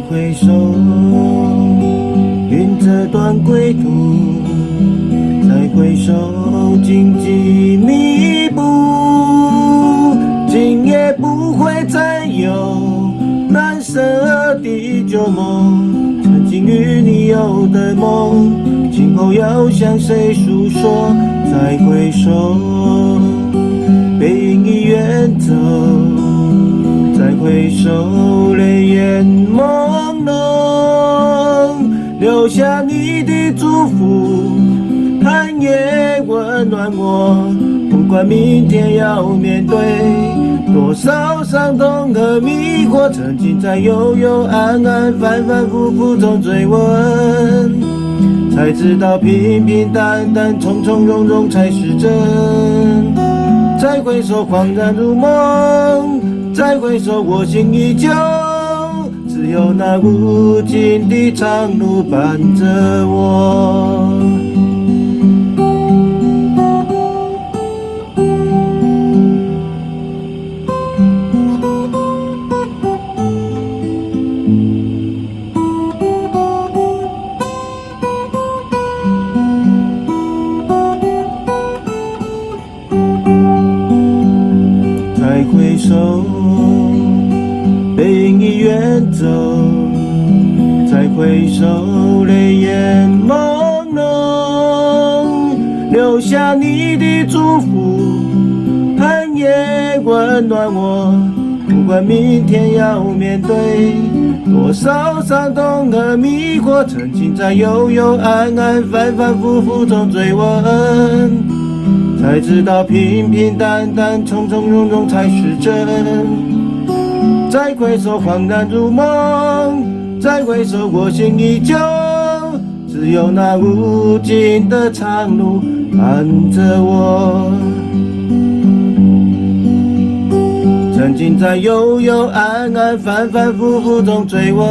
回首，云这段归途；再回首，荆棘密布。今夜不会再有蓝色的旧梦，曾经与你有的梦，今后要向谁诉说？再回首，背影已远走。再回首，泪眼朦胧，留下你的祝福，寒夜温暖我。不管明天要面对多少伤痛和迷惑，曾经在幽幽暗暗、反反复复中追问，才知道平平淡淡、从从容容才是真。再回首，恍然如梦。再回首，我心依旧，只有那无尽的长路伴着我。再回首，背影已远走。再回首，泪眼朦胧，留下你的祝福，寒夜温暖我。不管明天要面对多少伤痛和迷惑，曾经在幽幽暗暗、反反复复中追问，才知道平平淡淡、从从容容才是真。再回首，恍然如梦；再回首，我心依旧，只有那无尽的长路伴着我。曾经在幽幽暗暗、反反复复中追问，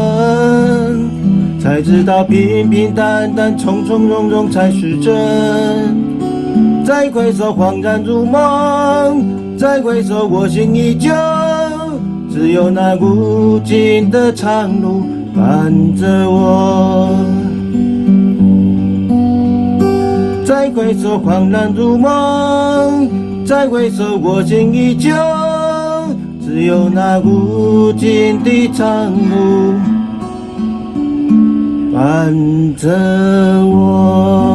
才知道平平淡淡、从从容容才是真。再回首，恍然如梦；再回首，我心依旧，只有那无尽的长路伴着我。再回首，恍然如梦；再回首，我心依旧，只有那无尽的长路伴着我。